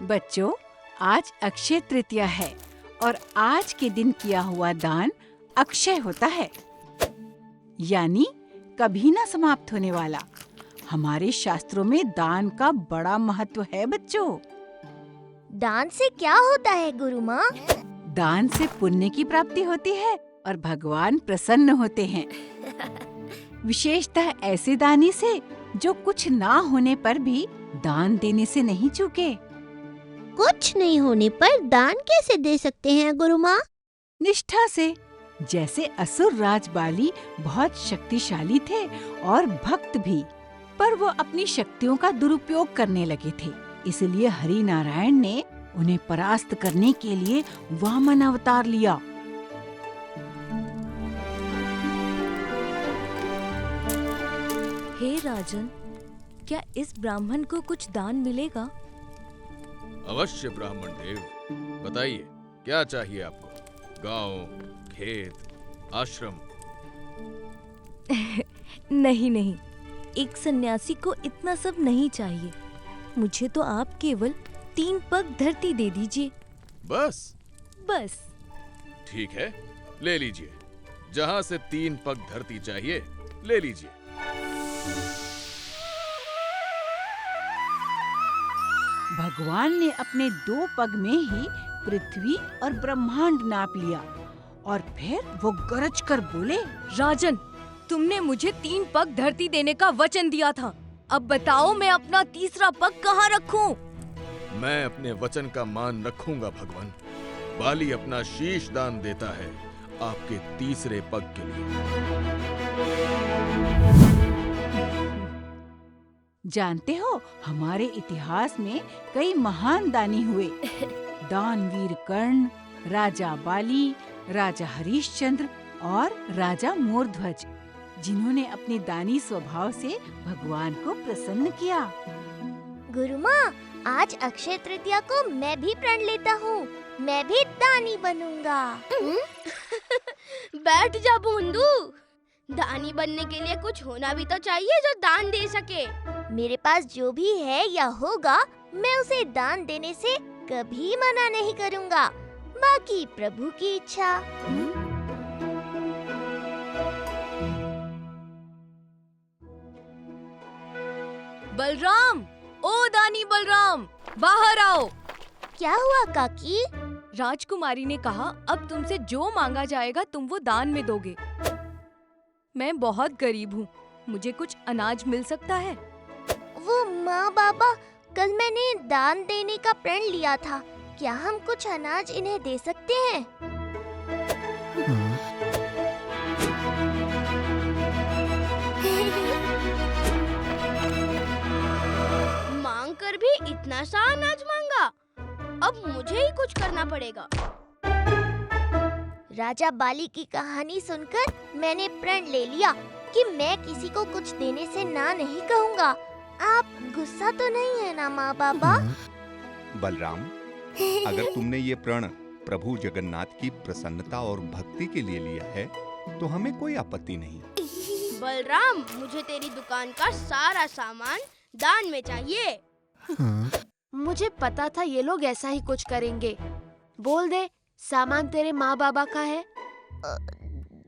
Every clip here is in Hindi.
बच्चों, आज अक्षय तृतीया है और आज के दिन किया हुआ दान अक्षय होता है, यानी कभी ना समाप्त होने वाला। हमारे शास्त्रों में दान का बड़ा महत्व है बच्चों। दान से क्या होता है गुरु माँ? दान से पुण्य की प्राप्ति होती है और भगवान प्रसन्न होते हैं। विशेषतः ऐसे दानी से जो कुछ ना होने पर भी दान देने से नहीं चूके। कुछ नहीं होने पर दान कैसे दे सकते हैं गुरु माँ? निष्ठा से। जैसे असुर राज बाली बहुत शक्तिशाली थे और भक्त भी, पर वो अपनी शक्तियों का दुरुपयोग करने लगे थे। इसलिए हरि नारायण ने उन्हें परास्त करने के लिए वामन अवतार लिया। हे राजन, क्या इस ब्राह्मण को कुछ दान मिलेगा? अवश्य ब्राह्मण देव, बताइए क्या चाहिए आपको? गांव, खेत, आश्रम? नहीं, एक सन्यासी को इतना सब नहीं चाहिए। मुझे तो आप केवल 3 पग धरती दे दीजिए। बस? ठीक है, ले लीजिए। जहां से 3 पग धरती चाहिए, ले लीजिए। भगवान ने अपने 2 पग में ही पृथ्वी और ब्रह्मांड नाप लिया और फिर वो गरज कर बोले, राजन, तुमने मुझे 3 पग धरती देने का वचन दिया था। अब बताओ मैं अपना तीसरा पग कहाँ रखूं? मैं अपने वचन का मान रखूंगा भगवान। बाली अपना शीश दान देता है आपके तीसरे पग के लिए। जानते हो, हमारे इतिहास में कई महान दानी हुए। दानवीर कर्ण, राजा बाली, राजा हरिश्चंद्र और राजा मोरध्वज, जिन्होंने अपने दानी स्वभाव से भगवान को प्रसन्न किया। गुरु माँ, आज अक्षय तृतीया को मैं भी प्रण लेता हूँ। मैं भी दानी बनूंगा। बैठ जा भोंदू। दानी बनने के लिए कुछ होना भी तो चाहिए जो दान दे सके। मेरे पास जो भी है या होगा, मैं उसे दान देने से कभी मना नहीं करूँगा। बाकी प्रभु की इच्छा। बलराम, ओ दानी बलराम, बाहर आओ। क्या हुआ काकी? राजकुमारी ने कहा अब तुमसे जो मांगा जाएगा तुम वो दान में दोगे। मैं बहुत गरीब हूँ, मुझे कुछ अनाज मिल सकता है? वो माँ बाबा, कल मैंने दान देने का प्रण लिया था। क्या हम कुछ अनाज इन्हें दे सकते हैं? मांग कर भी इतना सा अनाज मांगा। अब मुझे ही कुछ करना पड़ेगा। राजा बाली की कहानी सुनकर मैंने प्रण ले लिया कि मैं किसी को कुछ देने से ना नहीं कहूँगा। आप गुस्सा तो नहीं है ना माँ बाबा? बलराम, अगर तुमने ये प्रण प्रभु जगन्नाथ की प्रसन्नता और भक्ति के लिए लिया है तो हमें कोई आपत्ति नहीं। बलराम, मुझे तेरी दुकान का सारा सामान दान में चाहिए। मुझे पता था ये लोग ऐसा ही कुछ करेंगे। बोल दे, सामान तेरे माँ बाबा का है।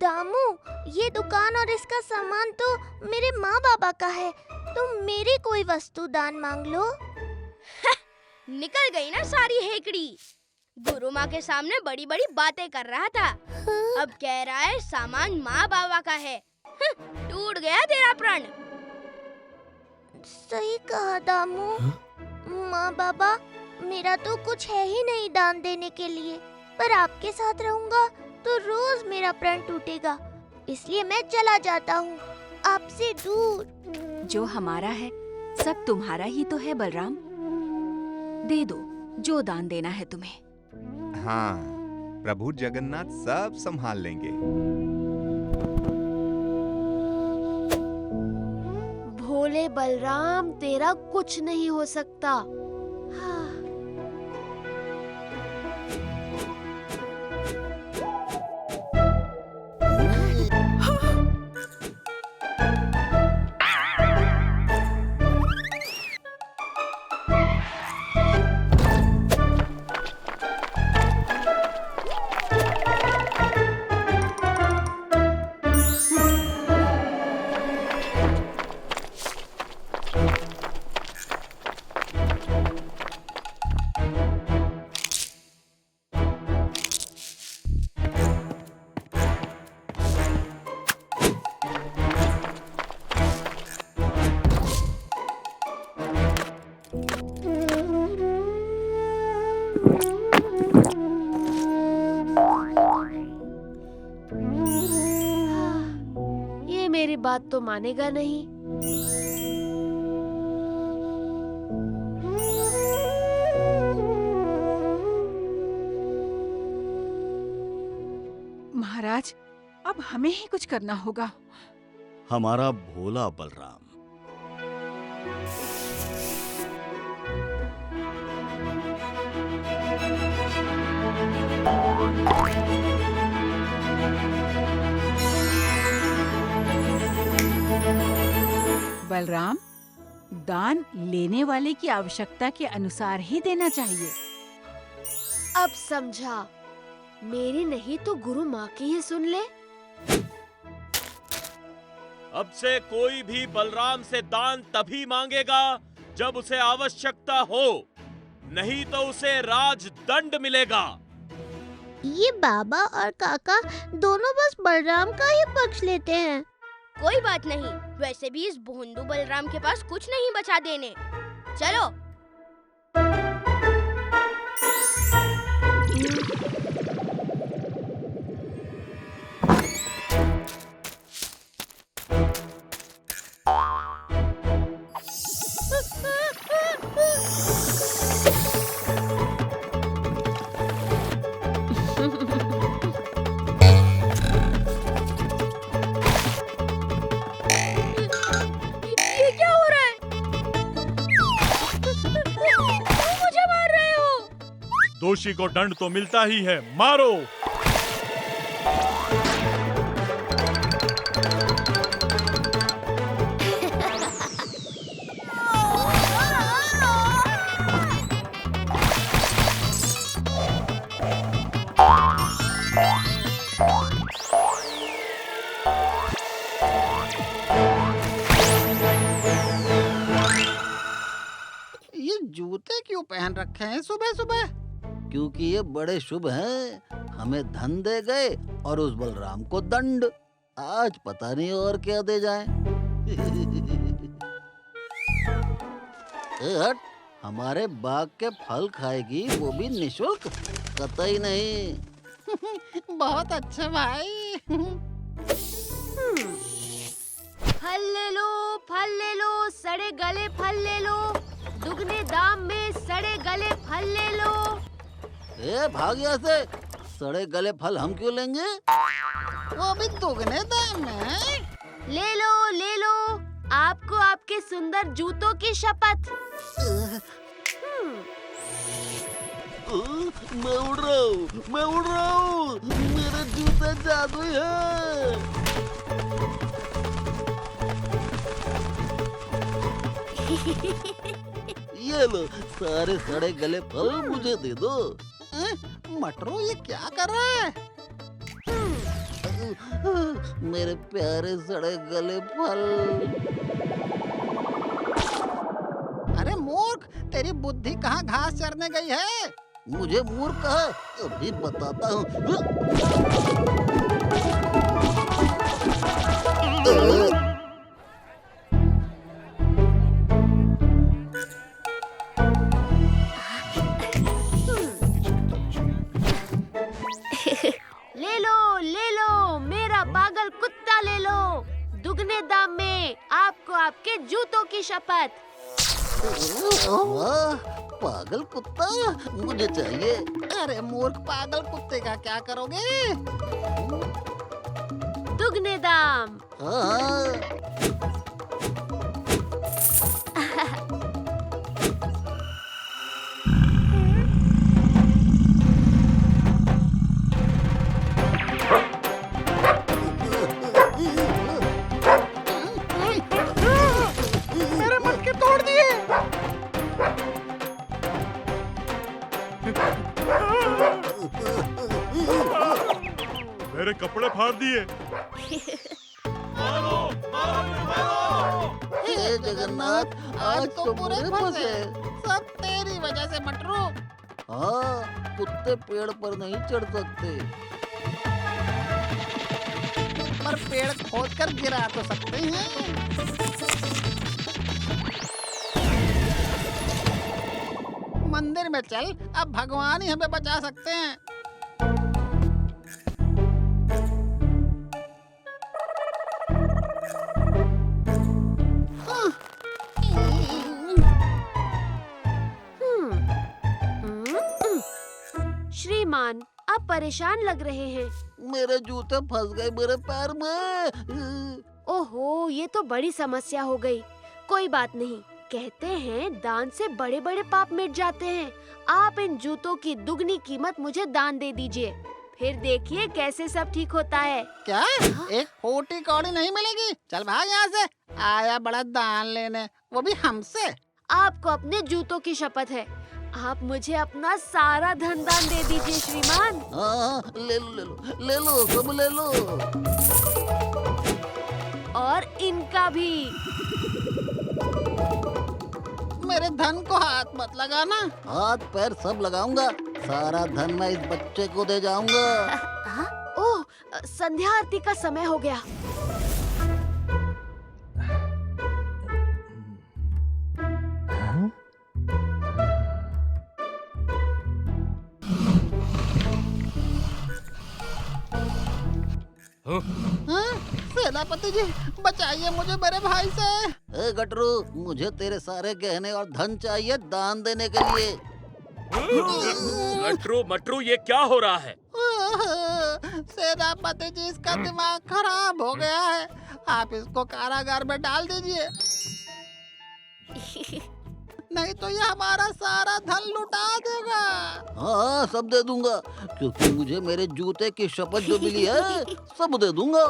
दामू, ये दुकान और इसका सामान तो मेरे माँ बाबा का है। तुम मेरी कोई वस्तु दान मांग लो। निकल गई ना सारी हेकड़ी। गुरु माँ के सामने बड़ी बड़ी बातें कर रहा था, अब कह रहा है सामान माँ बाबा का है। टूट गया तेरा प्रण। सही कहा दामू। माँ बाबा, मेरा तो कुछ है ही नहीं दान देने के लिए, पर आपके साथ रहूंगा तो रोज मेरा प्रण टूटेगा। इसलिए मैं चला जाता हूँ, आपसे दूर। जो हमारा है सब तुम्हारा ही तो है बलराम। दे दो जो दान देना है तुम्हें। हाँ, प्रभु जगन्नाथ सब संभाल लेंगे। भोले बलराम, तेरा कुछ नहीं हो सकता। हाँ। तो मानेगा नहीं। महाराज, अब हमें ही कुछ करना होगा। हमारा भोला बलराम। बलराम, दान लेने वाले की आवश्यकता के अनुसार ही देना चाहिए। अब समझा। मेरी नहीं तो गुरु माँ की ही सुन ले। अब से कोई भी बलराम से दान तभी मांगेगा जब उसे आवश्यकता हो, नहीं तो उसे राजदंड मिलेगा। ये बाबा और काका दोनों बस बलराम का ही पक्ष लेते हैं। कोई बात नहीं, वैसे भी इस भोंदू बलराम के पास कुछ नहीं बचा देने। चलो। ये क्या हो रहा है? क्यों मुझे मार रहे हो? दोषी को दंड तो मिलता ही है, मारो। ये जूते क्यों पहन रखे हैं सुबह सुबह? क्योंकि ये बड़े शुभ हैं। हमें धन दे गए और उस बलराम को दंड। आज पता नहीं और क्या दे जाएं। ए हट, हमारे बाग के फल खाएगी, वो भी निशुल्क, कतई नहीं। बहुत अच्छा भाई। फल ले लो, सड़े गले फल ले लो, दुगने दाम में सड़े गले फल ले लो। ए भाग यहाँ से, सड़े गले फल हम क्यों लेंगे? वो भी दुगने दाम में। ले लो, आपको आपके सुंदर जूतों की शपथ। मैं उड़ रहा हूँ, मेरे जूते जादुई है। ये लो, सारे सड़े गले फल मुझे दे दो। मटरू, ये क्या कर रहा है? मेरे प्यारे सड़े गले फल। अरे मूर्ख, तेरी बुद्धि कहाँ घास चरने गई है? मुझे मूर्ख कहा, अभी बताता हूँ। ले लो, मेरा पागल कुत्ता ले लो, दुगने दाम में आपको आपके जूतों की शपथ। वाह, पागल कुत्ता मुझे चाहिए। अरे मूर्ख पागल कुत्ते का क्या करोगे? दुगने दाम। हाँ। मेरे मटके तोड़ दिए। मेरे कपड़े फाड़ दिए। हे जगन्नाथ, आज तो पूरे फंसे। सब तेरी वजह से मटरू। हाँ, कुत्ते पेड़ पर नहीं चढ़ सकते, पर पेड़ खोदकर गिरा तो सकते हैं। मंदिर में चल, अब भगवान ही हमें बचा सकते हैं। आप परेशान लग रहे हैं। मेरे जूते फंस गए मेरे पैर में। ओहो, ये तो बड़ी समस्या हो गई। कोई बात नहीं, कहते हैं दान से बड़े बड़े पाप मिट जाते हैं। आप इन जूतों की दुगनी कीमत मुझे दान दे दीजिए, फिर देखिए कैसे सब ठीक होता है। क्या? एक फूटी कौड़ी नहीं मिलेगी? चल भाग यहाँ से। आया बड़ा दान लेने, वो भी हमसे। आपको अपने जूतों की शपथ है, आप मुझे अपना सारा धन दान दे दीजिए श्रीमान। हाँ, ले लो ले लो ले लो, सब ले लो। और इनका भी। मेरे धन को हाथ मत लगाना। हाथ पैर सब लगाऊंगा, सारा धन मैं इस बच्चे को दे जाऊंगा। ओह, संध्या आरती का समय हो गया। सेनापति जी, बचाइए मुझे मेरे भाई से। ए गटरू, मुझे तेरे सारे गहने और धन चाहिए दान देने के लिए। गटरू मटरू, ये क्या हो रहा है? सेनापति जी, इसका दिमाग खराब हो गया है, आप इसको कारागार में डाल दीजिए, नहीं तो ये हमारा सारा धन लुटा देगा। हाँ, सब दे दूंगा, क्योंकि मुझे मेरे जूते की शपथ जो मिली है, सब दे दूंगा।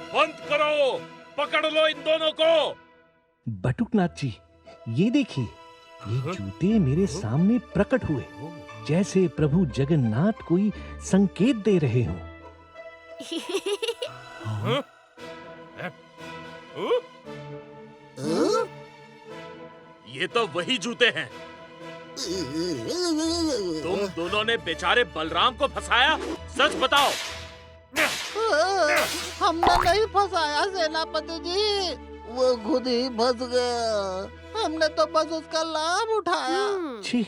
बंद करो, पकड़ लो इन दोनों को। बटुकनाथ जी, ये देखिए, ये जूते मेरे सामने प्रकट हुए, जैसे प्रभु जगन्नाथ कोई संकेत दे रहे हों। ये तो वही जूते हैं। तुम दोनों ने बेचारे बलराम को फंसाया, सच बताओ। हमने नहीं फंसाया सेनापति जी, वो खुद ही फंस गया, हमने तो बस उसका लाभ उठाया। छी,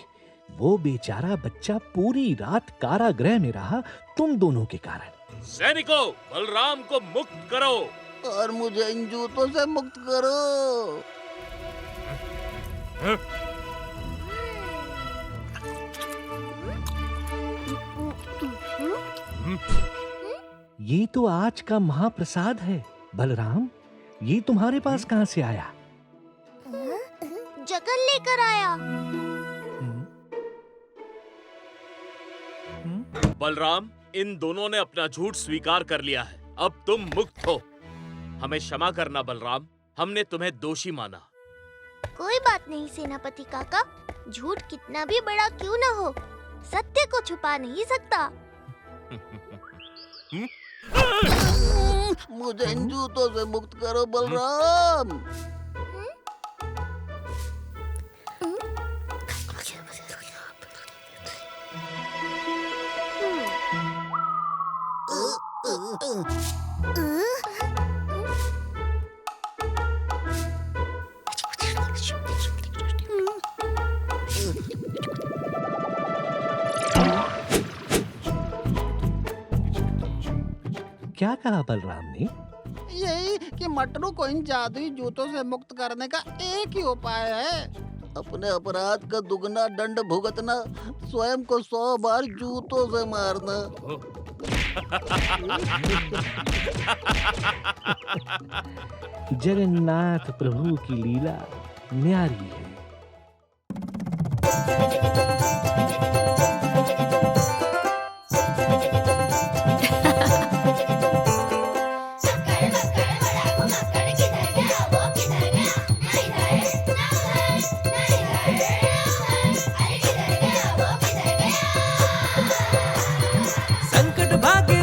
वो बेचारा बच्चा पूरी रात कारागृह में रहा तुम दोनों के कारण। सैनिकों, बलराम को मुक्त करो और मुझे इन जूतों से मुक्त करो। ये तो आज का महाप्रसाद है। बलराम, ये तुम्हारे पास कहाँ से आया? जगन लेकर आया। बलराम, इन दोनों ने अपना झूठ स्वीकार कर लिया है, अब तुम मुक्त हो। हमें क्षमा करना बलराम, हमने तुम्हें दोषी माना। कोई बात नहीं सेनापति काका, झूठ कितना भी बड़ा क्यों न हो, सत्य को छुपा नहीं सकता। मुझे इन जूतों से मुक्त करो बलराम। क्या कहा बलराम ने? यही कि मटरू को इन जादुई जूतों से मुक्त करने का एक ही उपाय है, अपने अपराध का दुगना दंड भुगतना, स्वयं को 100 बार जूतों से मारना। जगन्नाथ प्रभु की लीला न्यारी है। संकट भागे